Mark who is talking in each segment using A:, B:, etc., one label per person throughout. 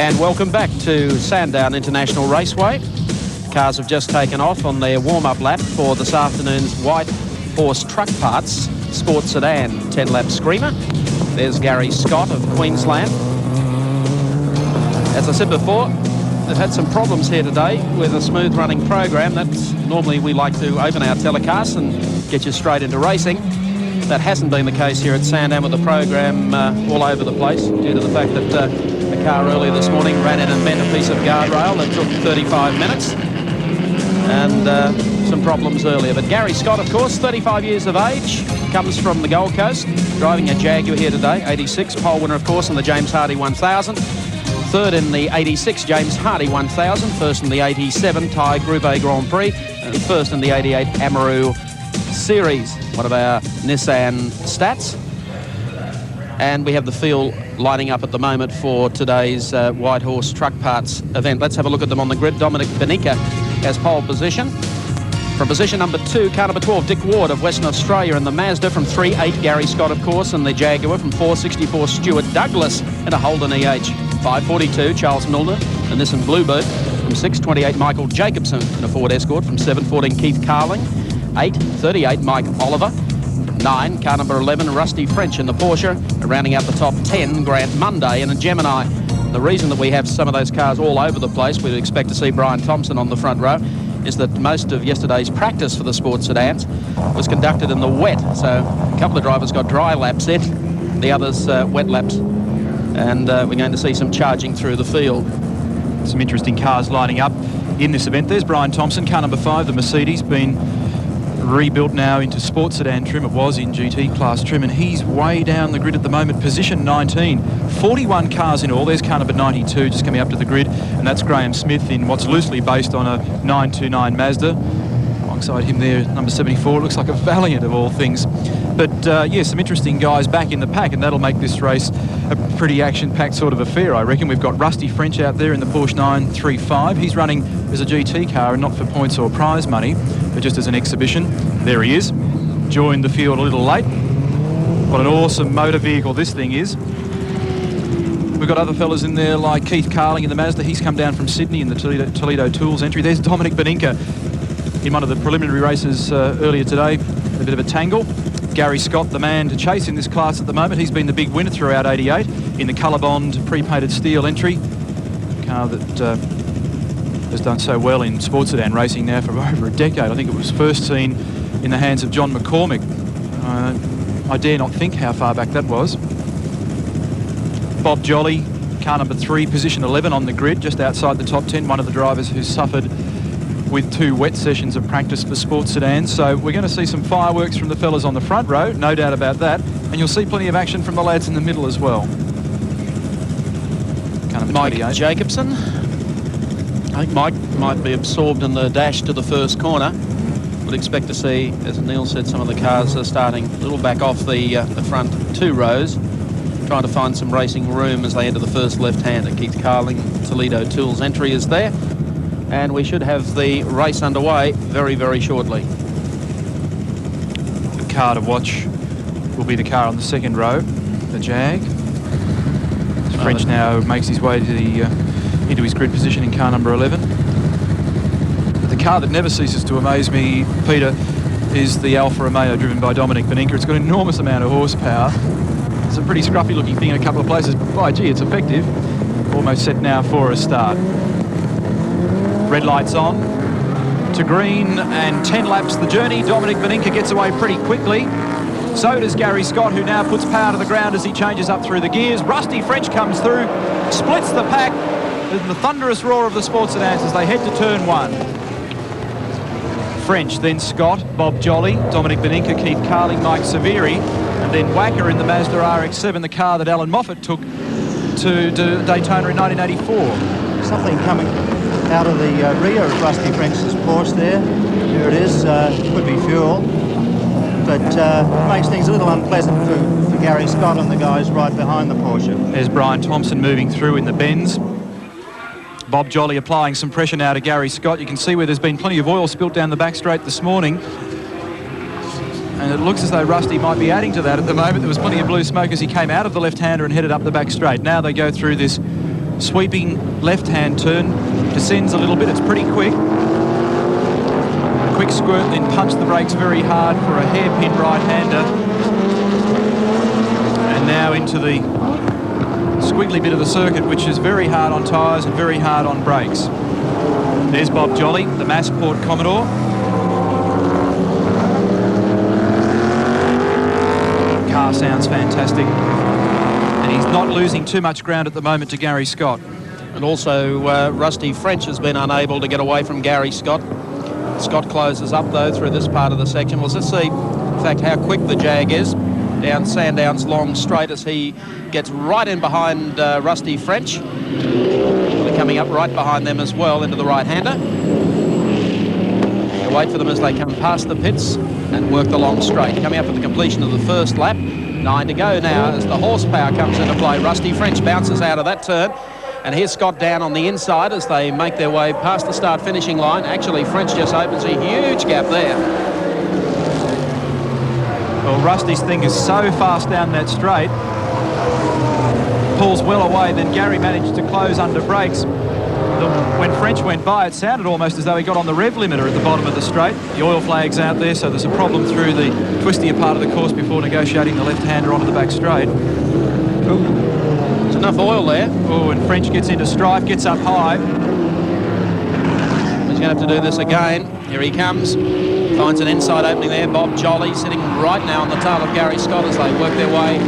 A: And welcome back to Sandown International Raceway. Cars have just taken off on their warm-up lap for this afternoon's Whitehorse Truck Parts Sport Sedan 10-lap screamer. There's Garry Scott of Queensland. As I said before, they've had some problems here today with a smooth running program. That's normally we like to open our telecasts and get you straight into racing. That hasn't been the case here at Sandown, with the program all over the place due to the fact that a car earlier this morning ran in and bent a piece of guardrail that took 35 minutes, and some problems earlier. But Garry Scott, of course, 35 years of age, comes from the Gold Coast, driving a Jaguar here today, 86, pole winner, of course, in the James Hardy 1000. Third in the 86 James Hardy 1000, first in the 87 Thai Group A Grand Prix, and first in the 88 Amaru Series, one of our Nissan stats. And we have the field lining up at the moment for today's Whitehorse Truck Parts event. Let's have a look at them on the grid. Domenic Beninca has pole position. From position number 2, car number 12, Dick Ward of Western Australia in the Mazda. From 3-8, Garry Scott, of course, in the Jaguar. From 464, Stewart Douglas in a Holden EH. 542, Charles Milner, the Nissan Bluebird. From 628, Michael Jacobson in a Ford Escort. From 714, Keith Carling. 8:38, Mike Oliver. 9, car number 11, Rusty French in the Porsche. Rounding out the top 10, Grant Munday in a Gemini. The reason that we have some of those cars all over the place, we'd expect to see Bryan Thomson on the front row, is that most of yesterday's practice for the sports sedans was conducted in the wet. So a couple of drivers got dry laps in, the others wet laps. And we're going to see some charging through the field.
B: Some interesting cars lining up in this event. There's Bryan Thomson, car number 5, the Mercedes, been rebuilt now into sports sedan trim. It was in GT class trim, and he's way down the grid at the moment, position 19. 41 cars in all. There's car number 92 just coming up to the grid, and that's Graham Smith in what's loosely based on a 929 Mazda. Alongside him there, number 74, looks like a Valiant of all things. But yeah, some interesting guys back in the pack, and that'll make this race a pretty action-packed sort of affair, I reckon. We've got Rusty French out there in the Porsche 935. He's running as a GT car and not for points or prize money, but just as an exhibition. There he is. Joined the field a little late. What an awesome motor vehicle this thing is. We've got other fellas in there like Keith Carling in the Mazda. He's come down from Sydney in the Toledo Tools entry. There's Domenic Beninca in one of the preliminary races earlier today. A bit of a tangle. Garry Scott, the man to chase in this class at the moment. He's been the big winner throughout 88 in the Colorbond pre-painted steel entry. A car that has done so well in sports sedan racing now for over a decade. I think it was first seen in the hands of John McCormick. I dare not think how far back that was. Bob Jolly, car number 3, position 11 on the grid, just outside the top 10. One of the drivers who suffered with 2 wet sessions of practice for sports sedans. So we're going to see some fireworks from the fellas on the front row, no doubt about that. And you'll see plenty of action from the lads in the middle as well.
A: Mike Jacobson. I think Mike might be absorbed in the dash to the first corner. Would expect to see, as Neil said, some of the cars are starting a little back off the front 2 rows, trying to find some racing room as they enter the first left-hander. Keith Carling, Toledo Tools entry is there. And we should have the race underway very, very shortly.
B: The car to watch will be the car on the second row, the Jag. French now makes his way to the into his grid position in car number 11. The car that never ceases to amaze me, Peter, is the Alfa Romeo driven by Domenic Beninca. It's got an enormous amount of horsepower. It's a pretty scruffy looking thing in a couple of places. By gee, it's effective. Almost set now for a start. Red lights on to green, and 10 laps the journey. Domenic Beninca gets away pretty quickly. So does Garry Scott, who now puts power to the ground as he changes up through the gears. Rusty French comes through, splits the pack with the thunderous roar of the sports sedans as they head to turn 1. French, then Scott, Bob Jolly, Domenic Beninca, Keith Carling, Mike Ceveri, and then Wacker in the Mazda RX-7, the car that Alan Moffat took to Daytona in 1984.
C: Something coming out of the rear of Rusty French's Porsche there. Here it is, could be fuel. But it makes things a little unpleasant for Garry Scott and the guys right behind the Porsche.
B: There's Bryan Thomson moving through in the Benz. Bob Jolly applying some pressure now to Garry Scott. You can see where there's been plenty of oil spilt down the back straight this morning. And it looks as though Rusty might be adding to that at the moment. There was plenty of blue smoke as he came out of the left-hander and headed up the back straight. Now they go through this Sweeping left-hand turn, descends a little bit, it's pretty quick. Quick squirt, then punch the brakes very hard for a hairpin right-hander. And now into the squiggly bit of the circuit, which is very hard on tyres and very hard on brakes. There's Bob Jolly, the Massport Commodore. Car sounds fantastic. And he's not losing too much ground at the moment to Garry Scott.
A: And also Rusty French has been unable to get away from Garry Scott. Scott closes up though through this part of the section. Well, let's see in fact how quick the Jag is down Sandown's long straight as he gets right in behind Rusty French. They're coming up right behind them as well into the right-hander. You wait for them as they come past the pits and work the long straight. Coming up at the completion of the first lap. 9 to go now as the horsepower comes into play. Rusty French bounces out of that turn. And here's Scott down on the inside as they make their way past the start-finishing line. Actually, French just opens a huge gap there.
B: Well, Rusty's thing is so fast down that straight. Pulls well away, then Garry managed to close under brakes. When French went by, it sounded almost as though he got on the rev limiter at the bottom of the straight. The oil flag's out there, so there's a problem through the twistier part of the course before negotiating the left-hander onto the back straight.
A: There's enough oil there.
B: Oh, and French gets into strife, gets up high.
A: He's going to have to do this again. Here he comes. Finds an inside opening there. Bob Jolly sitting right now on the tail of Garry Scott as they work their way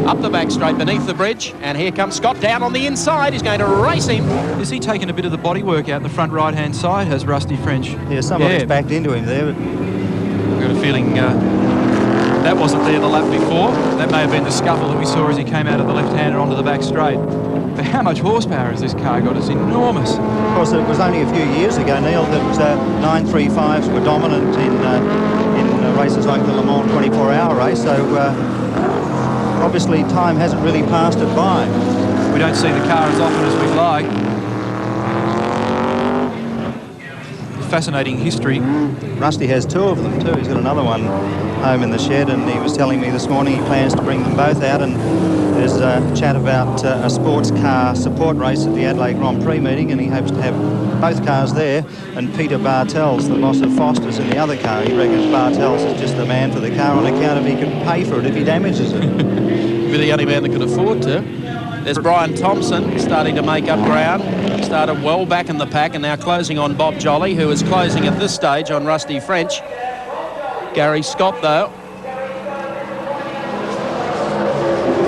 A: up the back straight beneath the bridge. And here comes Scott down on the inside. He's going to race him.
B: Is he taking a bit of the bodywork out in the front right-hand side, has Rusty French?
C: Yeah, somebody's backed into him there. But
B: I've got a feeling that wasn't there the lap before. That may have been the scuffle that we saw as he came out of the left-hander onto the back straight. But how much horsepower has this car got? It's enormous.
C: of course, it was only a few years ago, Neil, that 935s were dominant in races like the Le Mans 24-hour race. So obviously time hasn't really passed it by.
B: We don't see the car as often as we'd like. Fascinating history.
C: Rusty has 2 of them too. He's got another one home in the shed, and he was telling me this morning he plans to bring them both out, and there's a chat about a sports car support race at the Adelaide Grand Prix meeting, and he hopes to have both cars there. And Peter Bartels, the boss of Foster's in the other car, he reckons Bartels is just the man for the car on account of he can pay for it if he damages it.
A: Be the only man that could afford to. There's Bryan Thomson starting to make up ground. Started well back in the pack and now closing on Bob Jolly, who is closing at this stage on Rusty French. Garry Scott, though.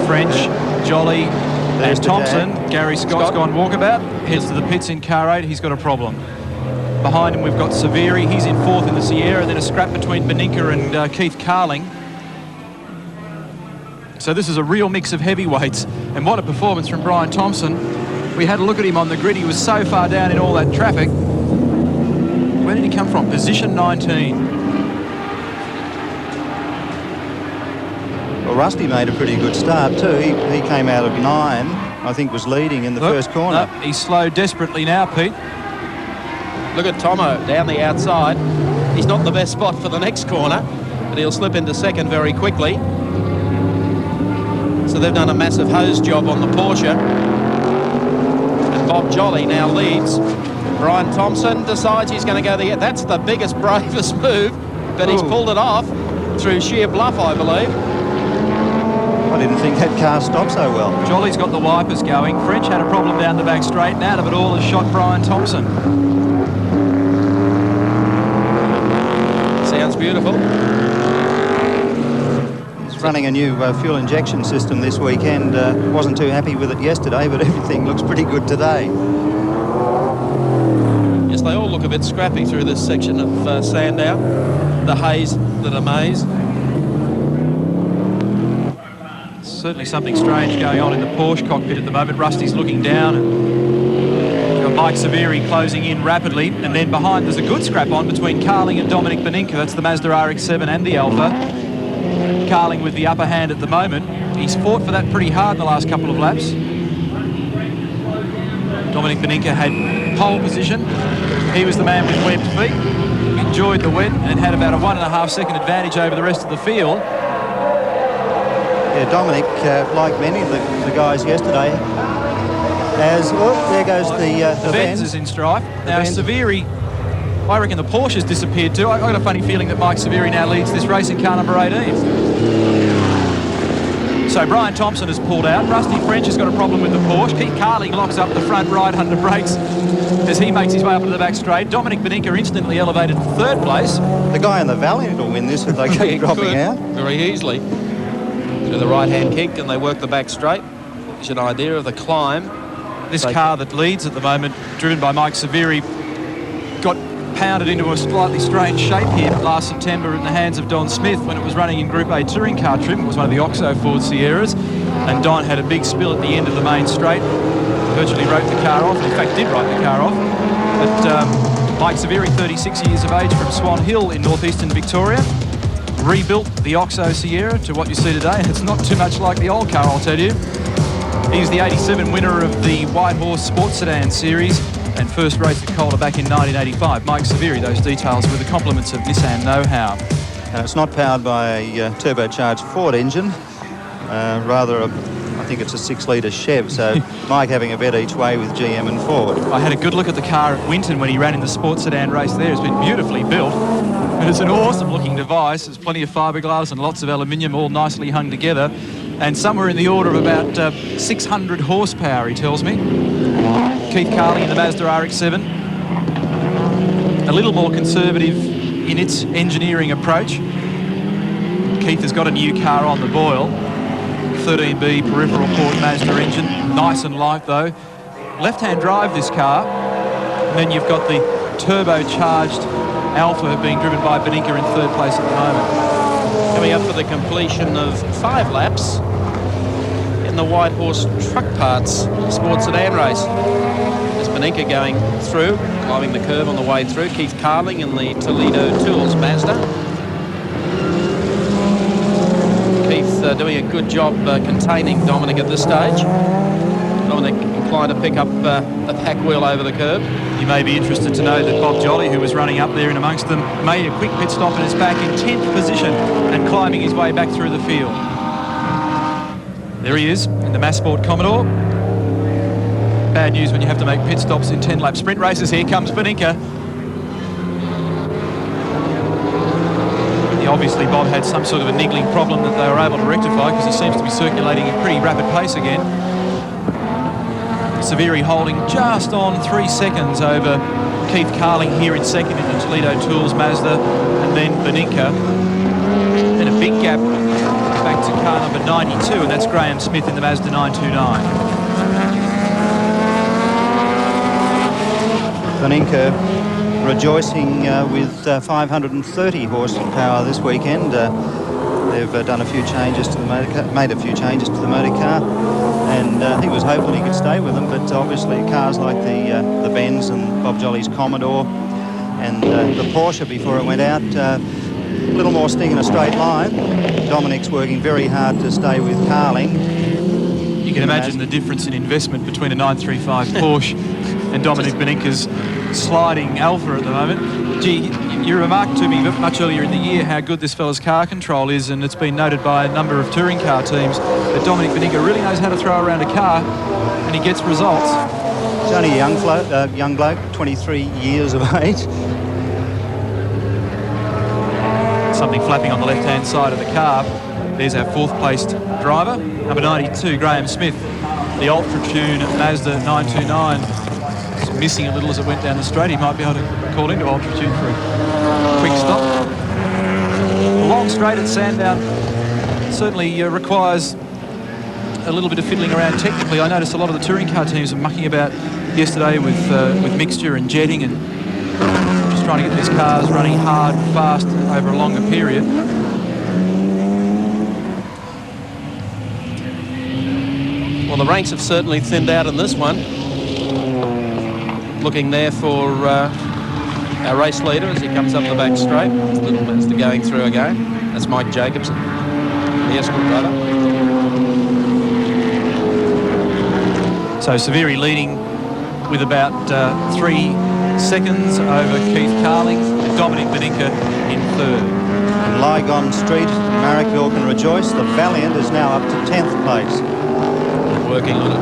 B: French, Jolly,
C: There's
B: and Thomson. Garry Scott's gone walkabout. Heads to the pits in car 8. He's got a problem. Behind him we've got Ceveri. He's in 4th in the Sierra. Then a scrap between Beninca and Keith Carling. So this is a real mix of heavyweights. And what a performance from Bryan Thomson. We had a look at him on the grid. He was so far down in all that traffic. Where did he come from? Position 19.
C: Well, Rusty made a pretty good start too. He came out of 9, I think was leading in the first corner.
B: He's slowed desperately now, Pete.
A: Look at Tomo down the outside. He's not in the best spot for the next corner, but he'll slip into second very quickly. So they've done a massive hose job on the Porsche. And Bob Jolly now leads. Bryan Thomson decides he's going to go the... That's the biggest, bravest move, but he's pulled it off through sheer bluff, I believe.
C: I didn't think that car stopped so well.
B: Jolly's got the wipers going. French had a problem down the back straight, and out of it all has shot Bryan Thomson.
A: Sounds beautiful.
C: Running a new fuel injection system this weekend. Wasn't too happy with it yesterday, but everything looks pretty good today.
A: Yes, they all look a bit scrappy through this section of Sandown. The haze that amaze.
B: Certainly something strange going on in the Porsche cockpit at the moment. Rusty's looking down, and Mike Ceveri closing in rapidly, and then behind there's a good scrap on between Carling and Domenic Beninca. That's the Mazda RX-7 and the Alpha. Carling with the upper hand at the moment. He's fought for that pretty hard in the last couple of laps. Domenic Beninca had pole position. He was the man with webbed feet. Enjoyed the wet and had about a 1.5 second advantage over the rest of the field.
C: Yeah, Domenic, like many of the guys yesterday, As, oh, there goes the
B: Benz
C: Benz.
B: is in strife. Now,
C: Benz.
B: Ceveri, I reckon the Porsche has disappeared too. I got a funny feeling that Mike Ceveri now leads this race in car number 18. So Bryan Thomson has pulled out. Rusty French has got a problem with the Porsche. Keith Carling locks up the front right under brakes as he makes his way up into the back straight. Domenic Beninca instantly elevated to third place.
C: The guy in the Valiant will win this if they keep dropping out.
A: Very easily. Through the right-hand kink, and they work the back straight. Gives you an idea of the climb.
B: This car that leads at the moment, driven by Mike Ceveri, got pounded into a slightly strange shape here last September in the hands of Don Smith when it was running in Group A touring car trim. It was one of the Oxo Ford Sierras, and Don had a big spill at the end of the main straight. Virtually wrote the car off. In fact, did write the car off. But Mike Ceveri, 36 years of age, from Swan Hill in northeastern Victoria, rebuilt the Oxo Sierra to what you see today, and it's not too much like the old car, I'll tell you. He's the 87 winner of the Whitehorse Sports Sedan Series and first race at Calder back in 1985. Mike Ceveri, those details with the compliments of Nissan Know-How.
C: It's not powered by a turbocharged Ford engine, rather I think it's a 6-litre Chev, so Mike having a bet each way with GM and Ford.
B: I had a good look at the car at Winton when he ran in the sports sedan race there. It's been beautifully built. And it's an awesome looking device. There's plenty of fiberglass and lots of aluminium all nicely hung together. And somewhere in the order of about 600 horsepower, he tells me. Keith Carling in the Mazda RX-7. A little more conservative in its engineering approach. Keith has got a new car on the boil. 13B peripheral port Mazda engine. Nice and light though. Left-hand drive this car. And then you've got the turbocharged Alpha being driven by Beninca in third place at the moment.
A: Coming up for the completion of 5 laps in the Whitehorse Truck Parts Sports Sedan race. There's Beninca going through, climbing the curve on the way through. Keith Carling in the Toledo Tools Mazda. Keith doing a good job containing Domenic at this stage. Domenic inclined to pick up the pack wheel over the curb.
B: You may be interested to know that Bob Jolly, who was running up there in amongst them, made a quick pit stop and is back in 10th position and climbing his way back through the field. There he is in the Mass Sport Commodore. Bad news when you have to make pit stops in 10-lap sprint races. Here comes Beninca. Obviously, Bob had some sort of a niggling problem that they were able to rectify because he seems to be circulating at pretty rapid pace again. Ceveri holding just on 3 seconds over Keith Carling here in second in the Toledo Tools Mazda, and then Beninca. And a big gap back to car number 92, and that's Graham Smith in the Mazda 929.
C: Beninca rejoicing with 530 horsepower this weekend. They've done a few changes to the motor car, made a few changes to the motor car, and he was hoping he could stay with them, but obviously cars like the Benz and Bob Jolly's Commodore and the Porsche before it went out, a little more sting in a straight line. Dominic's working very hard to stay with Carling.
B: You can imagine the difference in investment between a 935 Porsche and Domenic Beninca's sliding Alpha at the moment. Gee, you remarked to me much earlier in the year how good this fella's car control is, and it's been noted by a number of touring car teams that Domenic Beninca really knows how to throw around a car, and he gets results.
C: He's only a young bloke, 23 years of age.
B: Something flapping on the left-hand side of the car. There's our fourth-placed driver, number 92, Graham Smith, the Ultra-Tune Mazda 929. It's missing a little as it went down the straight. He might be able to call into Ultra-Tune for a quick stop. A long straight at Sandown certainly requires a little bit of fiddling around technically. I noticed a lot of the touring car teams are mucking about yesterday with mixture and jetting and just trying to get these cars running hard and fast over a longer period.
A: Well, the ranks have certainly thinned out in this one. Looking there for our race leader as he comes up the back straight. Little Mazda going through again. That's Mike Jacobson, the Escort brother.
B: So Ceveri leading with about 3 seconds over Keith Carling, and Domenic Beninca in third.
C: In Lygon Street, Marrickville can rejoice. The Valiant is now up to 10th place.
A: Working on it.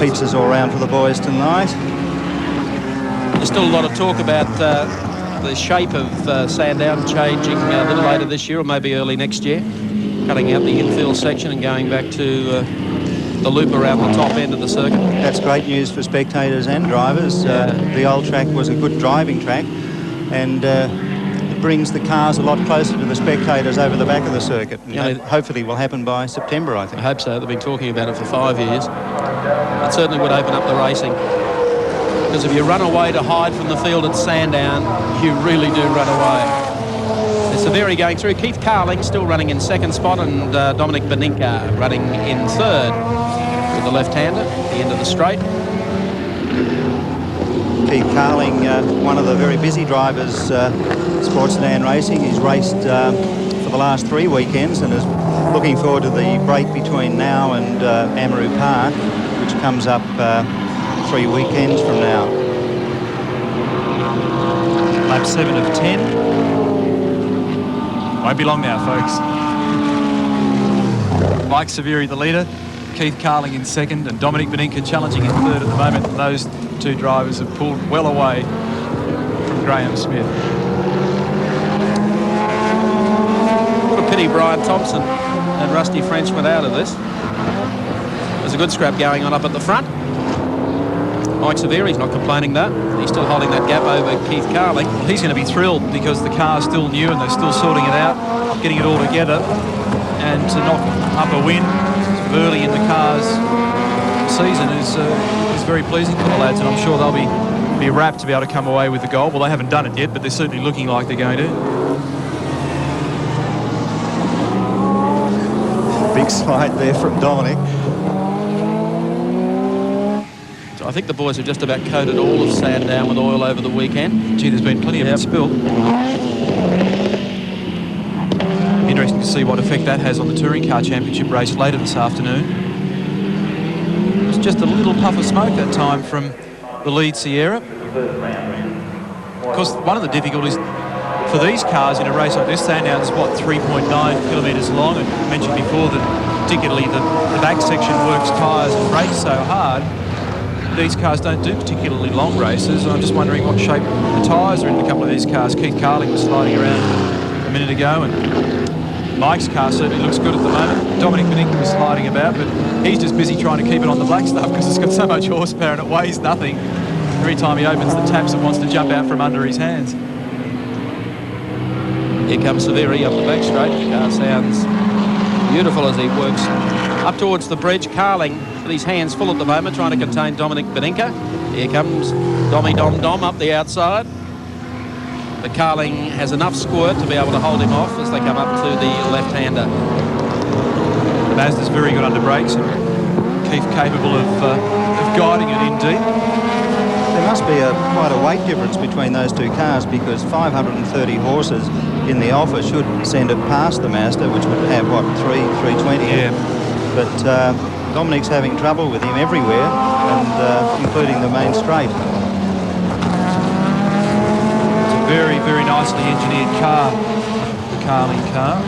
C: pizzas all round for the boys tonight.
A: There's still a lot of talk about the shape of Sandown changing a little later this year or maybe early next year, cutting out the infield section and going back to the loop around the top end of the circuit.
C: That's great news for spectators and drivers. The old track was a good driving track, and it brings the cars a lot closer to the spectators over the back of the circuit. And hopefully will happen by September, I think.
A: I hope so. They've been talking about it for 5 years. It certainly would open up the racing. Because if you run away to hide from the field at Sandown, you really do run away. There's Ceveri going through. Keith Carling still running in second spot, and Domenic Beninca running in third with the left-hander at the end of the straight.
C: Keith Carling, one of the very busy drivers, Sports Sedan Racing. He's raced for the last 3 weekends and is looking forward to the break between now and Amaru Park, which comes up 3 weekends from now.
B: Lap 7 of 10. Won't be long now, folks. Mike Ceveri, the leader. Keith Carling in second, and Domenic Beninca challenging in third at the moment. And those two drivers have pulled well away from Graham Smith.
A: What a pity Bryan Thomson and Rusty French went out of this. There's a good scrap going on up at the front. Mike Ceveri's not complaining though. He's still holding that gap over Keith Carling.
B: He's going to be thrilled because the car's still new and they're still sorting it out, getting it all together, and to knock up a win early in the car's season is very pleasing for the lads, and I'm sure they'll be rapt to be able to come away with the gold. Well, they haven't done it yet, but they're certainly looking like they're going to.
C: Big slide there from Domenic.
A: I think the boys have just about coated all of Sandown with oil over the weekend.
B: Gee, there's been plenty of it spilled. Interesting to see what effect that has on the Touring Car Championship race later this afternoon. It was just a little puff of smoke that time from the lead Sierra. Of course, one of the difficulties for these cars in a race like this, Sandown is what, 3.9 kilometres long, and I mentioned before that particularly the back section works tyres and brakes so hard. These cars don't do particularly long races. I'm just wondering what shape the tyres are in a couple of these cars. Keith Carling was sliding around a minute ago, and Mike's car certainly looks good at the moment. Domenic Beninca was sliding about, but he's just busy trying to keep it on the black stuff because it's got so much horsepower and it weighs nothing. Every time he opens the taps, it wants to jump out from under his hands.
A: Here comes Ceveri up the back straight. The car sounds beautiful as he works up towards the bridge. Carling with his hands full at the moment, trying to contain Domenic Beninca. Here comes Dom up the outside. But Carling has enough squirt to be able to hold him off as they come up to the left-hander.
B: Mazda's very good under brakes, and Keith capable of guiding it in deep.
C: There must be quite a weight difference between those two cars, because 530 horses in the offer should send it past the Mazda, which would have, what, 320?
B: Yeah.
C: But Dominic's having trouble with him everywhere, and including the main straight.
B: It's a very, very nicely engineered car, the Carling car.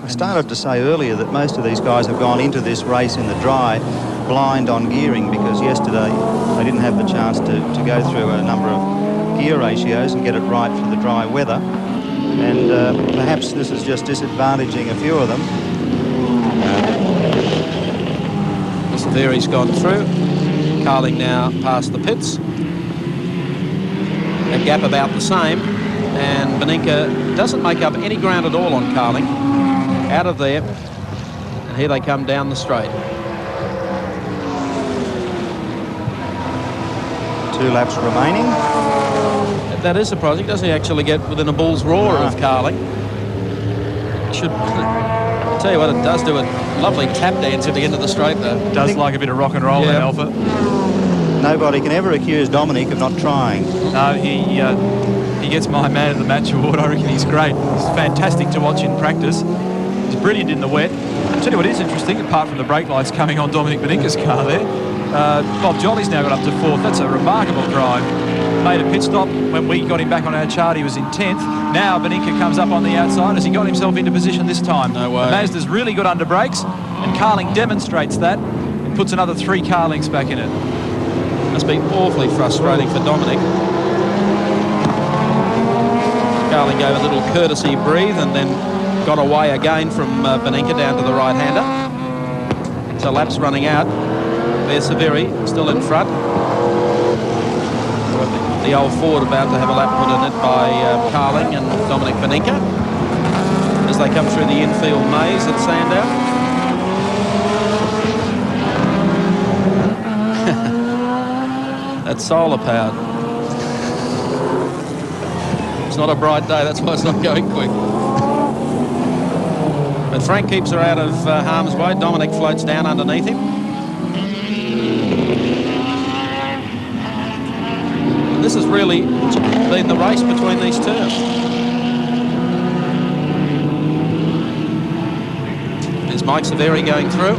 C: I started to say earlier that most of these guys have gone into this race in the dry blind on gearing, because yesterday they didn't have the chance to go through a number of gear ratios and get it right for the dry weather, and perhaps this is just disadvantaging a few of them.
A: Ceveri's gone through. Carling now past the pits. A gap about the same, and Beninca doesn't make up any ground at all on Carling. Out of there, and here they come down the straight.
C: 2 laps remaining.
A: That is surprising. Doesn't he actually get within a bull's roar of Carling? Should tell you what, it does do a lovely tap dance at the end of the straight, though.
B: Does like a bit of rock and roll, that Alpha.
C: Nobody can ever accuse Domenic of not trying.
B: No, he gets my man of the match award. I reckon he's great. He's fantastic to watch in practice. He's brilliant in the wet. I'll tell you what is interesting, apart from the brake lights coming on Domenic Beninca's car there, Bob Jolly's now got up to 4th. That's a remarkable drive made a pit stop. When we got him back on our chart, he was in 10th. Now Beninca comes up on the outside. Has he got himself into position this time?
A: No way.
B: The Mazda's really good under brakes, and Carling demonstrates that and puts another 3 car lengths back in it.
A: Must be awfully frustrating for Domenic. Carling gave a little courtesy breathe and then got away again from Beninca down to the right-hander. So laps running out. There's Ceveri still in front. The old Ford about to have a lap put in it by Carling and Domenic Beninca as they come through the infield maze at Sandown. That's solar powered. It's not a bright day, that's why it's not going quick. But Frank keeps her out of harm's way. Domenic floats down underneath him. This has really been the race between these two. There's Mike Ceveri going through.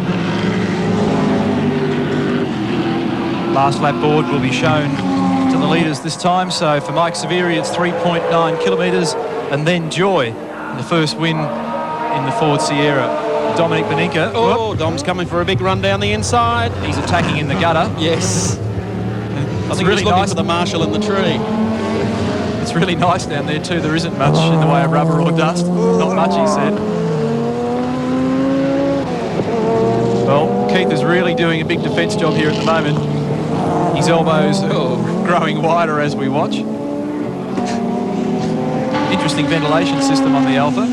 B: Last lap board will be shown to the leaders this time. So for Mike Ceveri, it's 3.9 kilometres, and then Joy in the first win in the Ford Sierra. Domenic Beninca.
A: Oh, Dom's coming for a big run down the inside.
B: He's attacking in the gutter.
A: Yes. I think
B: really
A: he's looking
B: nice
A: for the marshal in the tree.
B: It's really nice down there too. There isn't much in the way of rubber or dust. Not much, he said. Well, Keith is really doing a big defence job here at the moment. His elbows are growing wider as we watch. Interesting ventilation system on the Alpha.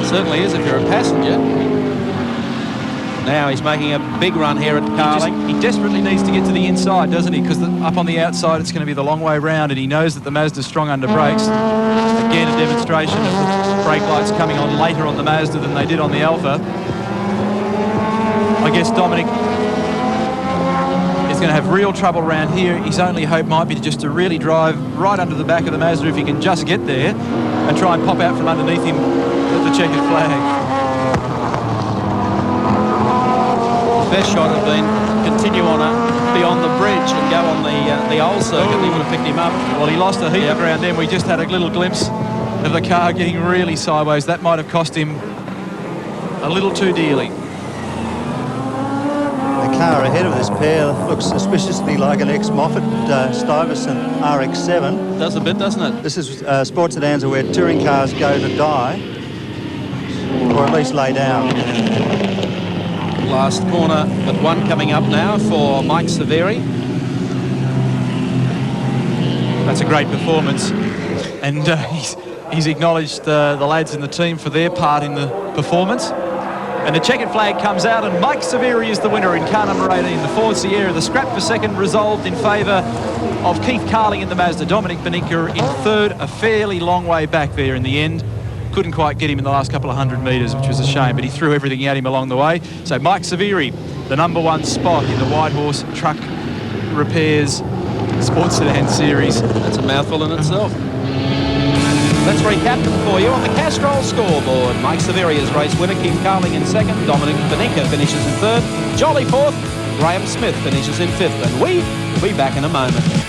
A: It certainly is if you're a passenger. Now he's making a big run here at Carling.
B: He desperately needs to get to the inside, doesn't he? Because up on the outside, it's going to be the long way round, and he knows that the Mazda's strong under brakes. Again, a demonstration of the brake lights coming on later on the Mazda than they did on the Alpha. I guess Domenic is going to have real trouble around here. His only hope might be just to really drive right under the back of the Mazda if he can just get there and try and pop out from underneath him with the checkered flag.
A: Best shot had been continue on beyond the bridge and go on the old circuit. He would have picked him up.
B: Well, he lost a heap of ground then. We just had a little glimpse of the car getting really sideways. That might have cost him a little too dearly.
C: The car ahead of this pair looks suspiciously like an ex-Moffat Stuyvesant RX-7.
A: Does a bit, doesn't it?
C: This is sports sedans are where touring cars go to die, or at least lay down.
A: Last corner, but one coming up now for Mike Ceveri.
B: That's a great performance, and he's acknowledged the lads in the team for their part in the performance. And the checkered flag comes out, and Mike Ceveri is the winner in car number 18, the Ford Sierra. The scrap for second resolved in favour of Keith Carling in the Mazda. Domenic Beninca in third, a fairly long way back there in the end. Couldn't quite get him in the last couple of 100 metres, which was a shame, but he threw everything at him along the way. So Mike Ceveri, the number 1 spot in the Whitehorse Truck Repairs Sports Sedan Series.
A: That's a mouthful in itself. Let's recap them for you on the Castrol scoreboard. Mike Ceveri is race winner, Keith Carling in second, Domenic Beninca finishes in third, Jolly fourth, Graham Smith finishes in fifth, and we will be back in a moment.